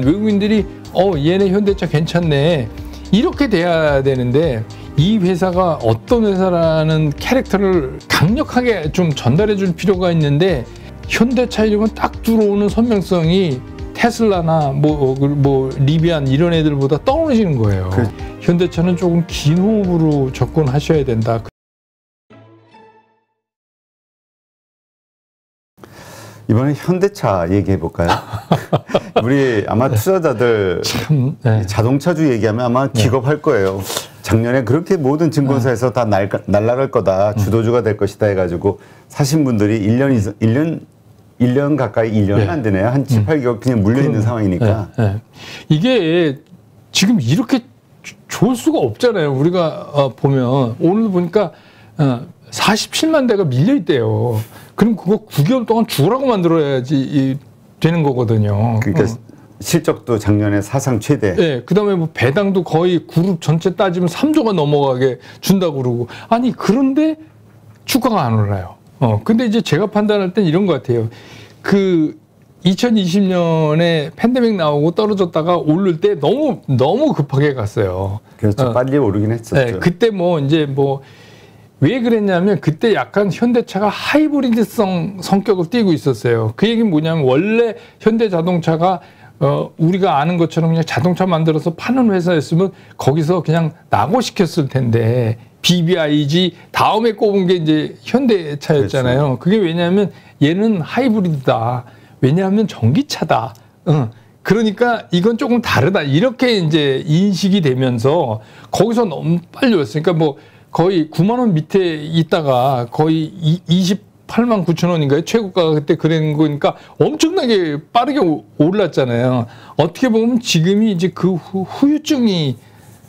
외국인들이 얘네 현대차 괜찮네 이렇게 돼야 되는데, 이 회사가 어떤 회사라는 캐릭터를 강력하게 좀 전달해 줄 필요가 있는데, 현대차 이러면 딱 들어오는 선명성이 테슬라나 뭐 리비안 이런 애들보다 떨어지는 거예요. 현대차는 조금 긴 호흡으로 접근하셔야 된다. 이번에 현대차 얘기해 볼까요? 우리 아마 투자자들 참, 네. 자동차주 얘기하면 아마 기겁할 거예요. 작년에 그렇게 모든 증권사에서 다 날아갈 거다, 주도주가 될 것이다 해가지고 사신 분들이 1년 가까이 1년은 안 되네요. 한 7, 8개월 그냥 물려있는 상황이니까. 이게 지금 이렇게 좋을 수가 없잖아요. 우리가 보면 오늘 보니까 47만 대가 밀려있대요. 그럼 그거 9개월 동안 죽으라고 만들어야지 되는 거거든요. 그러니까 실적도 작년에 사상 최대. 네, 그다음에 뭐 배당도 거의 그룹 전체 따지면 3조가 넘어가게 준다고 그러고. 아니 그런데 주가가 안 올라요. 근데 이제 제가 판단할 땐 이런 것 같아요. 그 2020년에 팬데믹 나오고 떨어졌다가 오를 때 너무 급하게 갔어요. 그렇죠. 빨리 오르긴 했었죠. 네, 그때 왜 그랬냐면 그때 약간 현대차가 하이브리드성 성격을 띠고 있었어요. 그 얘기는 뭐냐면 원래 현대자동차가 우리가 아는 것처럼 그냥 자동차 만들어서 파는 회사였으면 거기서 그냥 낙오시켰을 텐데, BBIG 다음에 꼽은 게 이제 현대차였잖아요. 그렇죠. 그게 왜냐하면 얘는 하이브리드다. 왜냐하면 전기차다. 그러니까 이건 조금 다르다. 이렇게 이제 인식이 되면서 거기서 너무 빨리 왔어요. 그러니까 거의 9만 원 밑에 있다가 거의 28만 9천 원인가요? 최고가가 그때 그런 거니까 엄청나게 빠르게 올랐잖아요. 어떻게 보면 지금이 이제 그 후유증이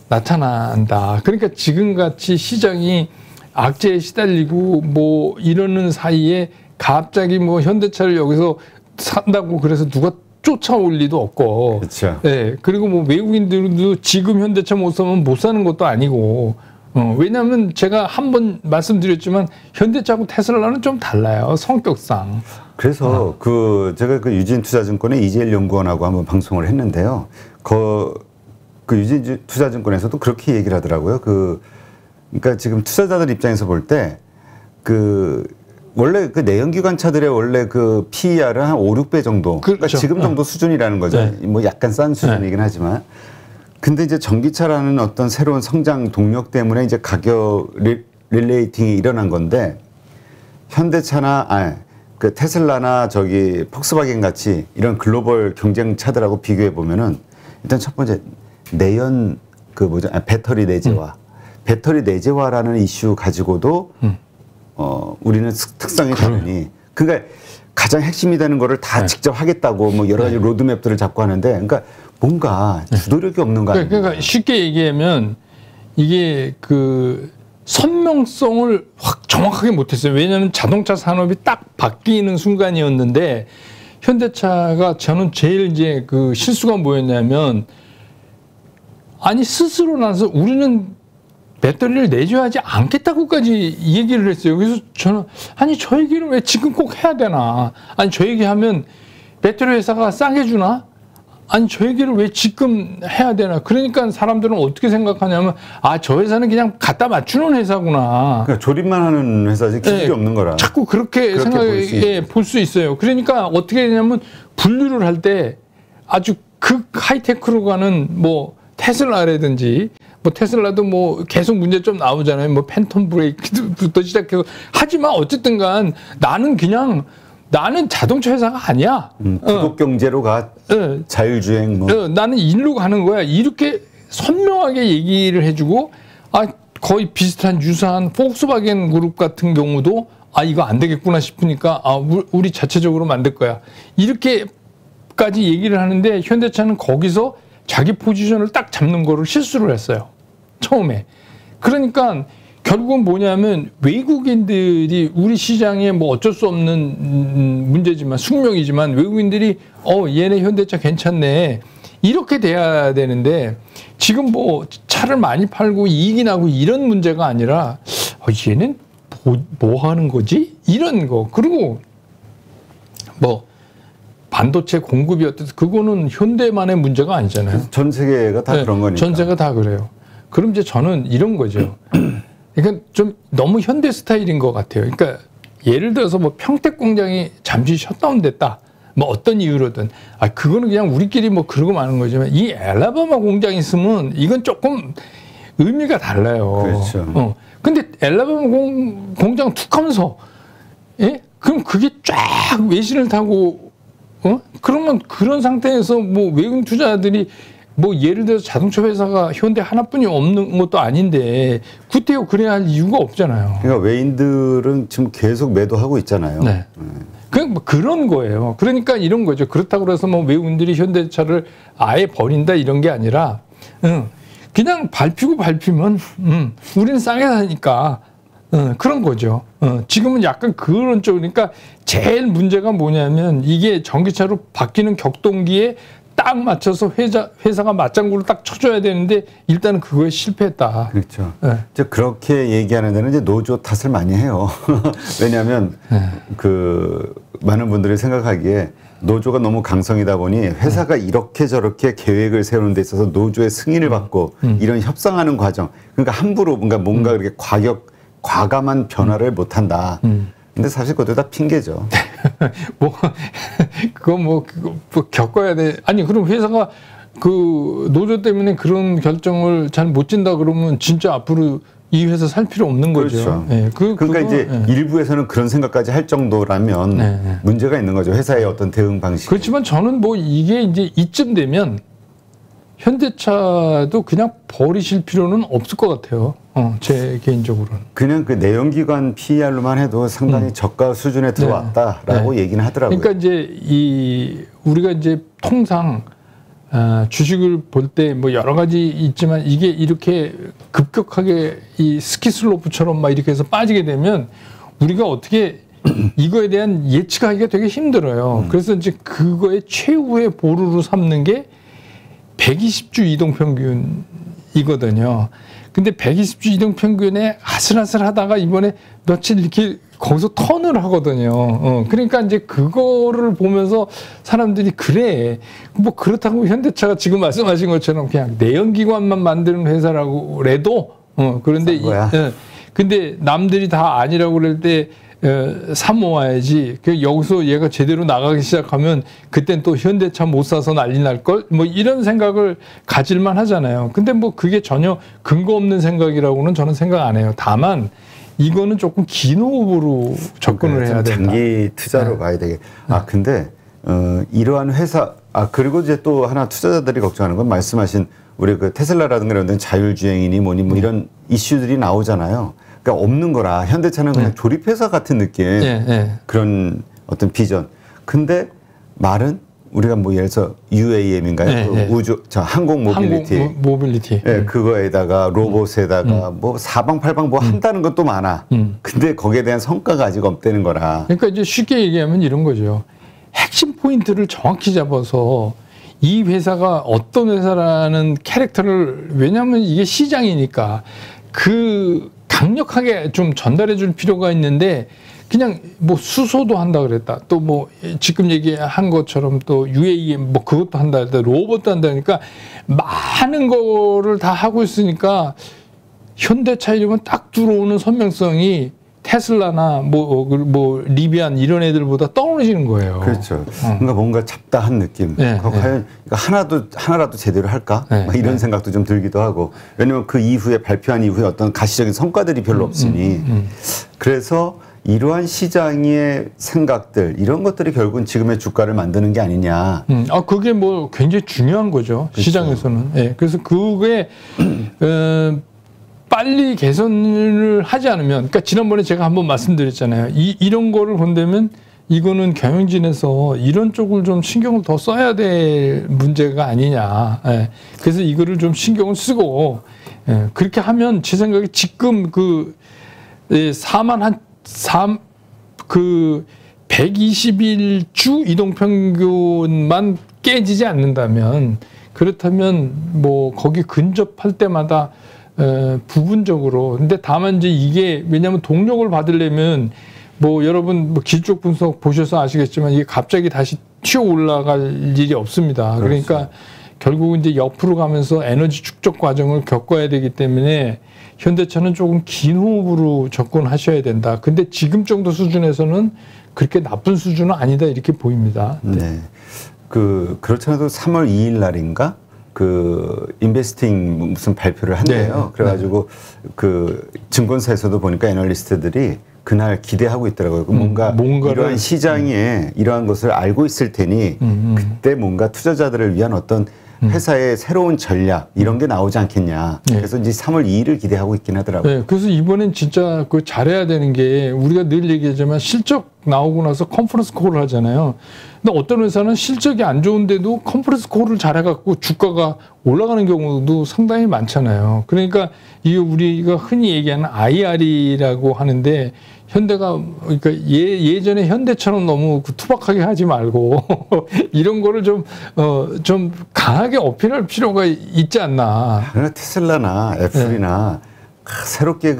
나타난다. 그러니까 지금같이 시장이 악재에 시달리고 이러는 사이에 갑자기 현대차를 여기서 산다고 그래서 누가 쫓아올 리도 없고. 그렇죠. 네. 그리고 외국인들도 지금 현대차 못 사면 못 사는 것도 아니고. 왜냐하면 제가 한번 말씀드렸지만 현대차하고 테슬라는 좀 달라요, 성격상. 그래서 제가 유진투자증권의 이재일 연구원하고 한번 방송을 했는데요. 그 유진투자증권에서도 그렇게 얘기를 하더라고요. 그러니까 지금 투자자들 입장에서 볼 때 원래 내연기관차들의 원래 PER은 한 5, 6배 정도. 그렇죠. 그러니까 지금 정도 수준이라는 거죠. 네. 약간 싼 수준이긴 하지만. 근데 이제 전기차라는 어떤 새로운 성장 동력 때문에 이제 가격 릴레이팅이 일어난 건데, 현대차나 테슬라나 폭스바겐 같이 이런 글로벌 경쟁차들하고 비교해 보면은 일단 첫 번째 내연 배터리 내재화. 배터리 내재화라는 이슈 가지고도 우리는 특성이 다르니, 그러니까 가장 핵심이 되는 거를 다 직접 하겠다고 여러 가지 로드맵들을 잡고 하는데, 그러니까 뭔가 주도력이 없는 거 아니에요? 그러니까 쉽게 얘기하면 이게 선명성을 확 정확하게 못했어요. 왜냐하면 자동차 산업이 딱 바뀌는 순간이었는데, 현대차가 저는 제일 이제 실수가 뭐였냐면, 아니 스스로 나서 우리는 배터리를 내줘야지 않겠다고까지 얘기를 했어요. 그래서 저는 저 얘기를 왜 지금 꼭 해야 되나? 저 얘기하면 배터리 회사가 싸게 주나? 저 얘기를 왜 지금 해야 되나? 그러니까 사람들은 어떻게 생각하냐면, 저 회사는 그냥 갖다 맞추는 회사구나. 그러니까 조립만 하는 회사지 기술이 없는 거라. 자꾸 그렇게 볼 수 있어요. 그러니까 어떻게 되냐면 분류를 할 때 아주 하이테크로 가는 테슬라라든지, 테슬라도 계속 문제점 나오잖아요. 팬텀 브레이크부터 시작해서. 하지만 어쨌든 간 나는 자동차 회사가 아니야. 구독 경제로 가. 자율주행 나는 일로 가는 거야. 이렇게 선명하게 얘기를 해주고, 거의 비슷한 유사한 폭스바겐 그룹 같은 경우도 이거 안 되겠구나 싶으니까 우리 자체적으로 만들 거야. 이렇게까지 얘기를 하는데, 현대차는 거기서 자기 포지션을 딱 잡는 거를 실수를 했어요, 처음에. 그러니까 결국은 뭐냐면 외국인들이 우리 시장에 어쩔 수 없는 문제지만, 숙명이지만, 외국인들이 얘네 현대차 괜찮네 이렇게 돼야 되는데, 지금 차를 많이 팔고 이익이 나고 이런 문제가 아니라 얘는 뭐 하는 거지? 이런 거. 그리고 반도체 공급이 어때서 그거는 현대만의 문제가 아니잖아요. 전 세계가 다 그런 거니까. 전 세계가 다 그래요. 그럼 이제 저는 이런 거죠. 그러니까 좀 너무 현대 스타일인 것 같아요. 그러니까 예를 들어서 뭐 평택 공장이 잠시 셧다운됐다. 뭐 어떤 이유로든 그거는 그냥 우리끼리 뭐 그러고 마는 거지만 이 엘라바마 공장이 있으면 이건 조금 의미가 달라요. 그렇죠. 근데 엘라바마 공장 툭 하면서 예? 그럼 그게 쫙 외신을 타고 그러면 그런 상태에서 뭐 외국 투자자들이 뭐 예를 들어서 자동차 회사가 현대 하나뿐이 없는 것도 아닌데 구태여 그래야 할 이유가 없잖아요. 그러니까 외인들은 지금 계속 매도하고 있잖아요. 네. 뭐 그런 거예요. 그러니까 이런 거죠. 그렇다고 해서 뭐 외국인들이 현대차를 아예 버린다 이런 게 아니라 그냥 밟히면 우리는 싸게 사니까 그런 거죠. 지금은 약간 그런 쪽. 그러니까 제일 문제가 뭐냐면 이게 전기차로 바뀌는 격동기에 딱 맞춰서 회사가 맞장구를 딱 쳐줘야 되는데 일단은 그거에 실패했다. 그렇죠. 이제 그렇게 얘기하는 데는 이제 노조 탓을 많이 해요. 왜냐하면 그 많은 분들이 생각하기에 노조가 너무 강성이다 보니 회사가 이렇게 저렇게 계획을 세우는 데 있어서 노조의 승인을 받고 이런 협상하는 과정. 그러니까 함부로 뭔가 그렇게 과감한 변화를 못 한다. 근데 사실 그것도 다 핑계죠. 그거 겪어야 돼. 아니, 그럼 회사가 그 노조 때문에 그런 결정을 잘 못 진다 그러면 진짜 앞으로 이 회사 살 필요 없는 거죠. 그렇죠. 네, 그러니까 이제 일부에서는 그런 생각까지 할 정도라면 문제가 있는 거죠. 회사의 어떤 대응 방식. 그렇지만 저는 뭐 이게 이제 이쯤 되면 현대차도 그냥 버리실 필요는 없을 것 같아요. 제 개인적으로는. 그냥 그 내연기관 PER로만 해도 상당히 저가 수준에 들어왔다라고 얘기는 하더라고요. 그러니까 이제 우리가 이제 통상 주식을 볼 때 뭐 여러 가지 있지만 이게 이렇게 급격하게 이 스키슬로프처럼 막 이렇게 해서 빠지게 되면 우리가 어떻게 이거에 대한 예측하기가 되게 힘들어요. 그래서 이제 그거의 최후의 보루로 삼는 게 120주 이동평균이거든요. 근데 120주 이동평균에 아슬아슬하다가 이번에 며칠 이렇게 거기서 턴을 하거든요. 그러니까 이제 그거를 보면서 사람들이 그래. 뭐 그렇다고 현대차가 지금 말씀하신 것처럼 그냥 내연기관만 만드는 회사라고 그래도 그런데 근데 남들이 다 아니라고 그럴 때 사 모아야지. 여기서 얘가 제대로 나가기 시작하면 그땐 또 현대차 못 사서 난리 날 걸. 뭐 이런 생각을 가질만 하잖아요. 근데 뭐 그게 전혀 근거 없는 생각이라고는 저는 생각 안 해요. 다만 이거는 조금 긴 호흡으로 접근을 해야 된다. 장기 투자로 가야 되게. 근데 이러한 회사 그리고 이제 또 하나 투자자들이 걱정하는 건 말씀하신 우리 그 테슬라라든가 이런 데는 자율주행이니 뭐니 뭐 이런 이슈들이 나오잖아요. 그러니까 없는 거라 현대차는 그냥 조립회사 같은 느낌 그런 어떤 비전. 근데 말은 우리가 뭐 예를 들어서 UAM인가요? 우주 항공 모빌리티. 그거에다가 로봇에다가 뭐 사방팔방 뭐 한다는 것도 많아. 근데 거기에 대한 성과가 아직 없다는 거라. 그러니까 이제 쉽게 얘기하면 이런 거죠. 핵심 포인트를 정확히 잡아서 이 회사가 어떤 회사라는 캐릭터를, 왜냐하면 이게 시장이니까 그 강력하게 좀 전달해 줄 필요가 있는데 그냥 뭐 수소도 한다 그랬다. 또 뭐 지금 얘기한 것처럼 또 UAM 뭐 그것도 한다 그랬다. 로봇도 한다 그러니까 많은 거를 다 하고 있으니까 현대차 이러면 딱 들어오는 선명성이 테슬라나 뭐 리비안 이런 애들보다 떨어지는 거예요. 그렇죠. 그러니까 뭔가 잡다한 느낌. 과연 하나라도 제대로 할까? 막 이런 생각도 좀 들기도 하고. 왜냐면 그 이후에 발표한 이후에 어떤 가시적인 성과들이 별로 없으니. 그래서 이러한 시장의 생각들 이런 것들이 결국은 지금의 주가를 만드는 게 아니냐. 그게 뭐 굉장히 중요한 거죠. 그렇죠. 시장에서는. 그래서 그게 빨리 개선을 하지 않으면, 그러니까 지난번에 제가 한번 말씀드렸잖아요. 이런 거를 본다면 이거는 경영진에서 이런 쪽을 좀 신경을 더 써야 될 문제가 아니냐. 그래서 이거를 좀 신경을 쓰고 그렇게 하면 제 생각에 지금 그 121주 이동평균만 깨지지 않는다면, 그렇다면 뭐 거기 근접할 때마다 부분적으로. 근데 다만 이제 이게 왜냐하면 동력을 받으려면 뭐 여러분 뭐 기술적 분석 보셔서 아시겠지만 이게 갑자기 다시 튀어 올라갈 일이 없습니다. 그렇죠. 그러니까 결국 이제 옆으로 가면서 에너지 축적 과정을 겪어야 되기 때문에 현대차는 조금 긴 호흡으로 접근하셔야 된다. 근데 지금 정도 수준에서는 그렇게 나쁜 수준은 아니다 이렇게 보입니다. 네. 그렇잖아도 3월 2일 날인가 인베스팅 무슨 발표를 한대요. 네. 그래가지고 증권사에서도 보니까 애널리스트들이 그날 기대하고 있더라고요. 뭔가 이러한 시장에 이러한 것을 알고 있을 테니 그때 뭔가 투자자들을 위한 어떤 회사의 새로운 전략 이런 게 나오지 않겠냐. 네. 그래서 이제 3월 2일을 기대하고 있긴 하더라고요. 네, 그래서 이번엔 진짜 잘해야 되는 게 우리가 늘 얘기하지만 실적 나오고 나서 컨퍼런스 콜을 하잖아요. 근데 어떤 회사는 실적이 안 좋은데도 컨퍼런스 콜을 잘해갖고 주가가 올라가는 경우도 상당히 많잖아요. 그러니까 이게 우리가 흔히 얘기하는 IR이라고 하는데 현대가 그러니까 예전에 현대처럼 너무 투박하게 하지 말고 이런 거를 좀 강하게 어필할 필요가 있지 않나. 테슬라나 애플이나 새롭게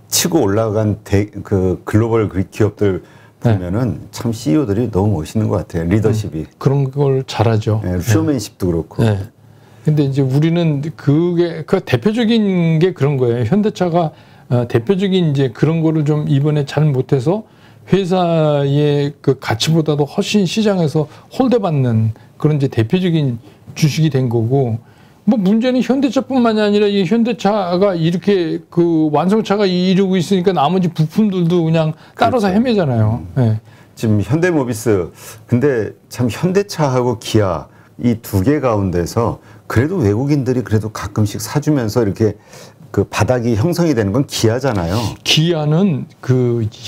치고 올라간 글로벌 기업들 보면은 참 CEO들이 너무 멋있는 것 같아요. 리더십이. 그런 걸 잘하죠. 네, 쇼맨십도 그렇고. 네. 근데 이제 우리는 그 대표적인 게 그런 거예요. 현대차가 대표적인 이제 그런 거를 좀 이번에 잘 못해서 회사의 그 가치보다도 훨씬 시장에서 홀대받는 그런 이제 대표적인 주식이 된 거고, 뭐 문제는 현대차뿐만이 아니라 이 현대차가 이렇게 완성차가 이루고 있으니까 나머지 부품들도 그냥 따라서 그렇죠. 헤매잖아요. 네. 지금 현대모비스, 근데 참 현대차하고 기아 이 두 개 가운데서 그래도 외국인들이 그래도 가끔씩 사주면서 이렇게 바닥이 형성이 되는 건 기아잖아요. 기아는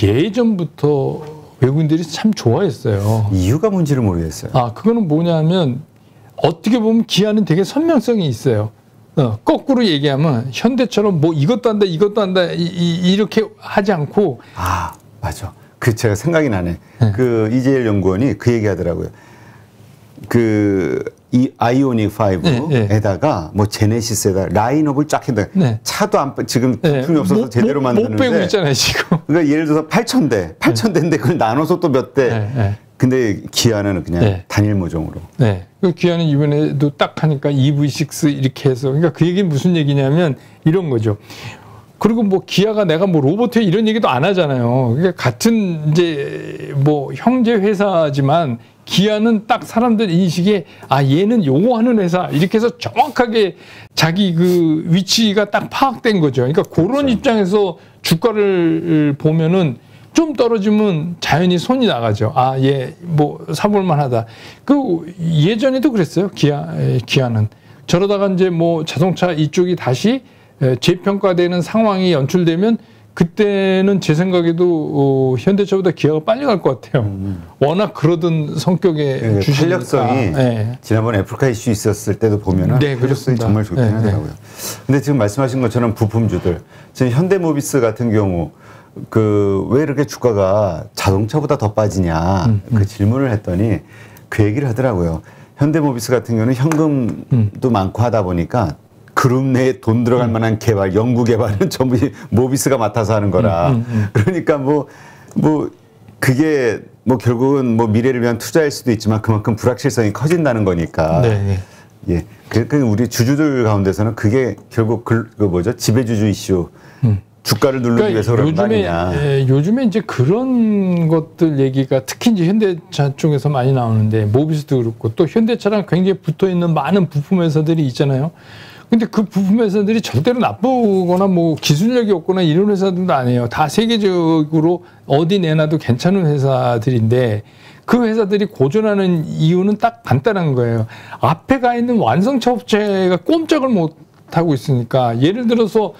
예전부터 외국인들이 참 좋아했어요. 이유가 뭔지를 모르겠어요. 그거는 뭐냐면 어떻게 보면 기아는 되게 선명성이 있어요. 거꾸로 얘기하면 현대처럼 뭐 이것도 한다 이렇게 하지 않고. 맞아. 제가 생각이 나네. 이재일 연구원이 그 얘기 하더라고요. 이 아이오닉 5에다가 뭐 제네시스에다 라인업을 쫙 했는데 차도 지금 부품이 없어서 제대로 만드는데 못 빼고 있잖아요 지금. 그러니까 예를 들어서 8,000대인데 그걸 나눠서 또 몇 대. 근데 기아는 그냥 단일 모종으로. 네. 기아는 이번에도 딱 하니까 EV6 이렇게 해서 그러니까 그 얘기는 무슨 얘기냐면 이런 거죠. 그리고 뭐 기아가 내가 뭐 로봇 이런 얘기도 안 하잖아요. 그러니까 같은 이제 뭐 형제 회사지만 기아는 딱 사람들 인식에 얘는 요거 하는 회사 이렇게 해서 정확하게 자기 위치가 딱 파악된 거죠. 그러니까 그런 그렇죠. 입장에서 주가를 보면은 좀 떨어지면 자연히 손이 나가죠. 얘 뭐 사볼만 하다. 예전에도 그랬어요. 기아는. 저러다가 이제 뭐 자동차 이쪽이 다시 재평가되는 상황이 연출되면 그때는 제 생각에도 현대차보다 기아가 빨리 갈 것 같아요. 워낙 그러던 성격의 주식이니까. 탄력성이 지난번 애플카 이슈 있었을 때도 보면은 탄력성이 정말 좋긴 하더라고요. 근데 지금 말씀하신 것처럼 부품주들, 지금 현대모비스 같은 경우 왜 이렇게 주가가 자동차보다 더 빠지냐 그 질문을 했더니 그 얘기를 하더라고요. 현대모비스 같은 경우는 현금도 많고 하다 보니까 그룹 내에 돈 들어갈 만한 연구 개발은 전부 모비스가 맡아서 하는 거라. 그러니까 그게 결국은 미래를 위한 투자일 수도 있지만 그만큼 불확실성이 커진다는 거니까. 네. 예. 그러니까 우리 주주들 가운데서는 그게 결국 지배주주 이슈. 주가를 누르기 위해서 그런 거 아니냐. 요즘에 이제 그런 것들 얘기가 특히 이제 현대차 쪽에서 많이 나오는데 모비스도 그렇고 또 현대차랑 굉장히 붙어 있는 많은 부품 회사들이 있잖아요. 근데 그 부품 회사들이 절대로 나쁘거나 뭐 기술력이 없거나 이런 회사들도 아니에요. 다 세계적으로 어디 내놔도 괜찮은 회사들인데 그 회사들이 고전하는 이유는 딱 간단한 거예요. 앞에 가 있는 완성차 업체가 꼼짝을 못 하고 있으니까 예를 들어서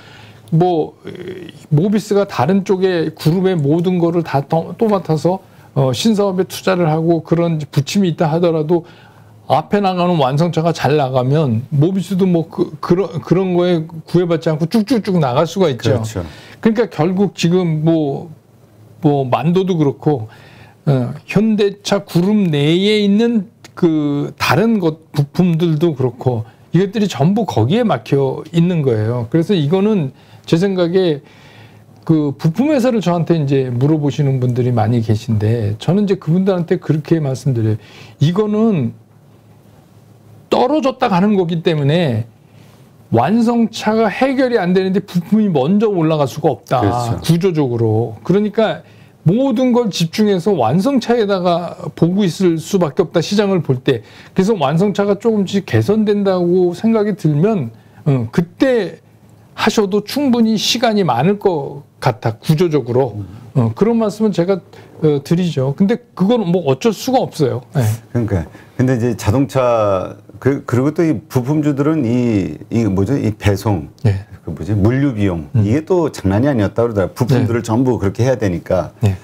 모비스가 다른 쪽에 그룹의 모든 거를 다 또 맡아서 신사업에 투자를 하고 그런 부침이 있다 하더라도 앞에 나가는 완성차가 잘 나가면 모비스도 그런 거에 구애받지 않고 쭉쭉쭉 나갈 수가 있죠. 그렇죠. 그러니까 결국 지금 만도도 그렇고 현대차 그룹 내에 있는 다른 부품들도 그렇고 이것들이 전부 거기에 막혀 있는 거예요. 그래서 이거는 제 생각에 그 부품 회사를 저한테 이제 물어보시는 분들이 많이 계신데 저는 이제 그분들한테 그렇게 말씀드려요. 이거는 떨어졌다 가는 거기 때문에 완성차가 해결이 안 되는데 부품이 먼저 올라갈 수가 없다. 그렇죠. 구조적으로. 그러니까 모든 걸 집중해서 완성차에다가 보고 있을 수밖에 없다. 시장을 볼 때. 그래서 완성차가 조금씩 개선된다고 생각이 들면 그때 하셔도 충분히 시간이 많을 것 같아. 구조적으로. 그런 말씀은 제가 드리죠. 근데 그건 뭐 어쩔 수가 없어요. 네. 그러니까 근데 이제 자동차 그리고 또 이 부품주들은 이 뭐죠? 이 배송, 네. 그 뭐지? 물류 비용 이게 또 장난이 아니었다 그러더라고요. 부품들을 네. 전부 그렇게 해야 되니까. 네.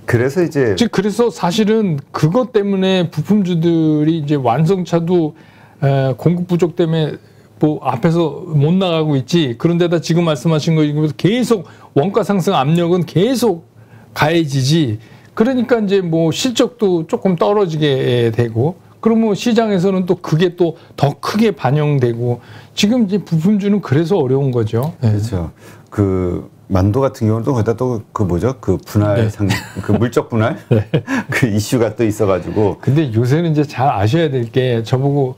그래서 이제 그래서 사실은 그것 때문에 부품주들이 이제 완성차도 공급 부족 때문에 뭐 앞에서 못 나가고 있지. 그런데다 지금 말씀하신 거 이거 계속 원가 상승 압력은 계속 가해지지. 그러니까 이제 뭐 실적도 조금 떨어지게 되고, 그러면 시장에서는 또 그게 또 더 크게 반영되고, 지금 이제 부품주는 그래서 어려운 거죠. 그렇죠. 그 만도 같은 경우도 거기다 또 그 뭐죠? 그 분할 그 물적 분할 그 이슈가 또 있어가지고. 근데 요새는 이제 잘 아셔야 될 게 저보고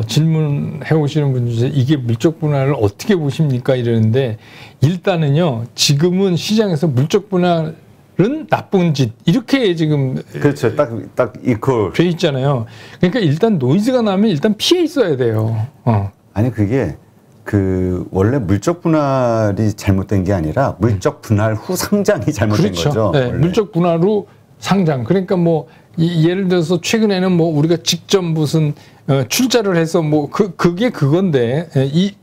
질문해 오시는 분 중에 이게 물적 분할을 어떻게 보십니까? 이러는데 일단은요. 지금은 시장에서 물적 분할은 나쁜 짓 이렇게 지금 그렇죠. 딱 이퀄 돼 있잖아요. 그러니까 일단 노이즈가 나면 일단 피해 있어야 돼요. 아니 그게 그 원래 물적 분할이 잘못된 게 아니라 물적 분할 후 상장이 잘못된 그렇죠. 거죠. 네, 물적 분할 후 상장. 그러니까 뭐 예를 들어서 최근에는 뭐 우리가 직접 무슨 출자를 해서 뭐 그게 그건데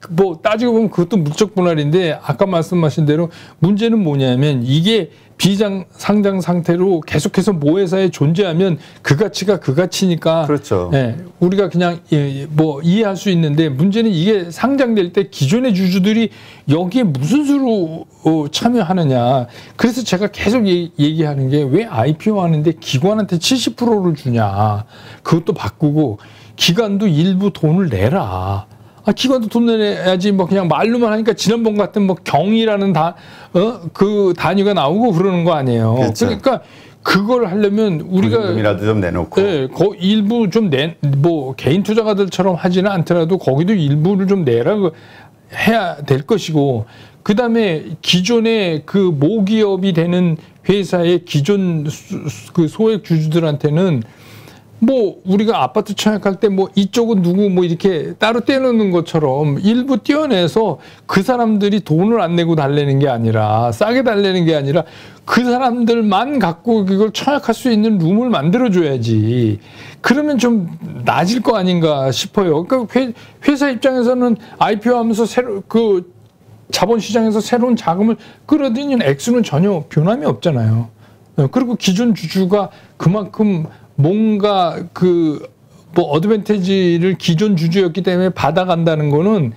뭐 따지고 보면 그것도 물적 분할인데 아까 말씀하신 대로 문제는 뭐냐면 이게 비상 상장 상태로 계속해서 모회사에 존재하면 그 가치가 그 가치니까 그렇죠. 예, 우리가 그냥 뭐 이해할 수 있는데 문제는 이게 상장될 때 기존의 주주들이 여기에 무슨 수로 참여하느냐. 그래서 제가 계속 얘기하는 게 왜 IPO 하는데 기관한테 70%를 주냐. 그것도 바꾸고 기관도 일부 돈을 내라. 기관도 돈 내야지 뭐 그냥 말로만 하니까 지난번 같은 뭐 경이라는 그 단위가 나오고 그러는 거 아니에요. 그렇죠. 그러니까 그걸 하려면 우리가 보증금이라도 좀 내놓고 네, 일부 좀 뭐 개인 투자가들처럼 하지는 않더라도 거기도 일부를 좀 내라 해야 될 것이고, 그 다음에 기존의 그 모기업이 되는 회사의 기존 그 소액 주주들한테는 뭐 우리가 아파트 청약할 때 뭐 이쪽은 누구 뭐 이렇게 따로 떼놓는 것처럼 일부 떼어내서 그 사람들이 돈을 안 내고 달래는 게 아니라 싸게 달래는 게 아니라 그 사람들만 갖고 이걸 청약할 수 있는 룸을 만들어줘야지. 그러면 좀 나아질 거 아닌가 싶어요. 그러니까 회사 입장에서는 IPO 하면서 새로 그 자본시장에서 새로운 자금을 끌어들이는 액수는 전혀 변함이 없잖아요. 그리고 기존 주주가 그만큼 뭔가 뭐 어드밴티지를 기존 주주였기 때문에 받아간다는 거는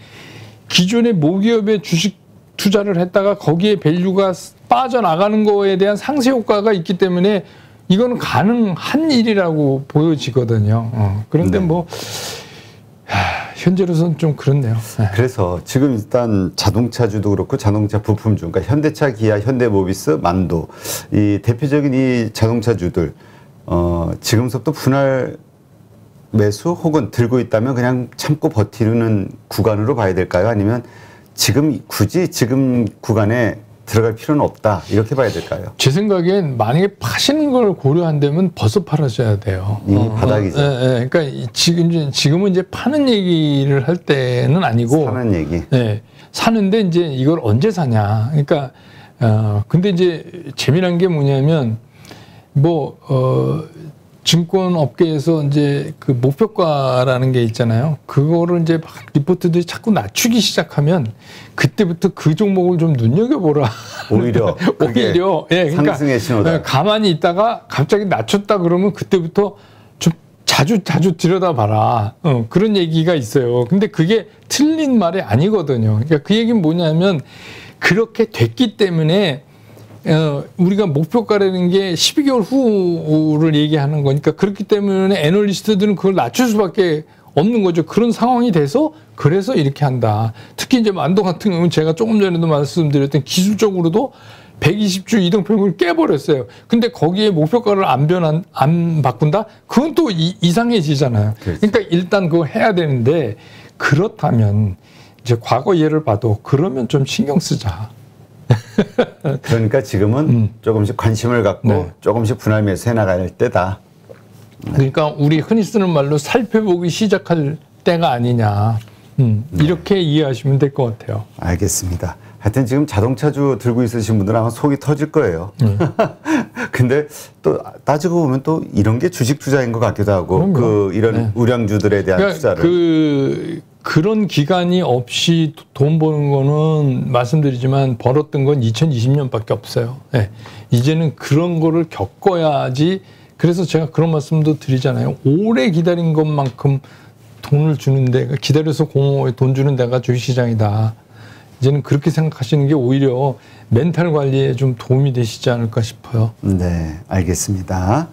기존의 모기업에 주식 투자를 했다가 거기에 밸류가 빠져나가는 거에 대한 상쇄 효과가 있기 때문에 이거는 가능한 일이라고 보여지거든요. 그런데 네. 뭐 현재로서는 좀 그렇네요. 그래서 지금 일단 자동차주도 그렇고 자동차 부품주, 그러니까 현대차, 기아, 현대모비스, 만도 이 대표적인 이 자동차주들 지금부터 분할 매수 혹은 들고 있다면 그냥 참고 버티는 구간으로 봐야 될까요? 아니면 굳이 지금 구간에 들어갈 필요는 없다 이렇게 봐야 될까요? 제 생각엔 만약에 파시는 걸 고려한다면 벌써 팔아셔야 돼요. 이미 바닥이죠. 그러니까 지금은 이제 파는 얘기를 할 때는 아니고 사는 얘기. 사는데 이제 이걸 언제 사냐. 그러니까 근데 이제 재미난 게 뭐냐면 증권 업계에서 이제 그 목표가라는 게 있잖아요. 그거를 이제 막 리포트들이 자꾸 낮추기 시작하면 그때부터 그 종목을 좀 눈여겨보라. 오히려 그러니까 상승의 신호다. 가만히 있다가 갑자기 낮췄다 그러면 그때부터 좀 자주 들여다봐라. 그런 얘기가 있어요. 근데 그게 틀린 말이 아니거든요. 그러니까 그 얘기는 뭐냐면 그렇게 됐기 때문에 우리가 목표가라는 게 12개월 후를 얘기하는 거니까 그렇기 때문에 애널리스트들은 그걸 낮출 수밖에 없는 거죠. 그런 상황이 돼서 그래서 이렇게 한다. 특히 이제 만도 같은 경우는 제가 조금 전에도 말씀드렸던 기술적으로도 120주 이동평균을 깨버렸어요. 근데 거기에 목표가를 안 바꾼다? 그건 또 이상해지잖아요. 그렇죠. 그러니까 일단 그거 해야 되는데 그렇다면 이제 과거 예를 봐도 그러면 좀 신경 쓰자. 그러니까 지금은 조금씩 관심을 갖고 네. 조금씩 분할매수 해나갈 때다. 그러니까 우리 흔히 쓰는 말로 살펴보기 시작할 때가 아니냐. 이렇게 이해하시면 될 것 같아요. 알겠습니다. 하여튼 지금 자동차주 들고 있으신 분들은 아마 속이 터질 거예요. 근데 또 따지고 보면 또 이런 게 주식 투자인 것 같기도 하고 이런 우량주들에 대한 그러니까 투자를. 그런 기간이 없이 돈 버는 거는 말씀드리지만 벌었던 건 2020년밖에 없어요. 네. 이제는 그런 거를 겪어야지. 그래서 제가 그런 말씀도 드리잖아요. 오래 기다린 것만큼 돈을 주는 데가, 기다려서 공허에 돈 주는 데가 주식시장이다. 이제는 그렇게 생각하시는 게 오히려 멘탈 관리에 좀 도움이 되시지 않을까 싶어요. 네, 알겠습니다.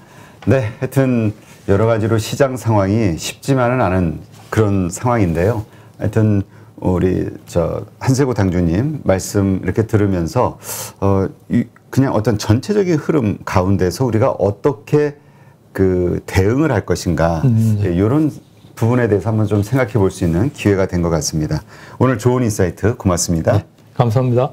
네, 하여튼 여러 가지로 시장 상황이 쉽지만은 않은 그런 상황인데요. 하여튼 우리 한세구 당주님 말씀 이렇게 들으면서 그냥 어떤 전체적인 흐름 가운데서 우리가 어떻게 그 대응을 할 것인가 이런 부분에 대해서 한번 좀 생각해 볼 수 있는 기회가 된 것 같습니다. 오늘 좋은 인사이트 고맙습니다. 네, 감사합니다.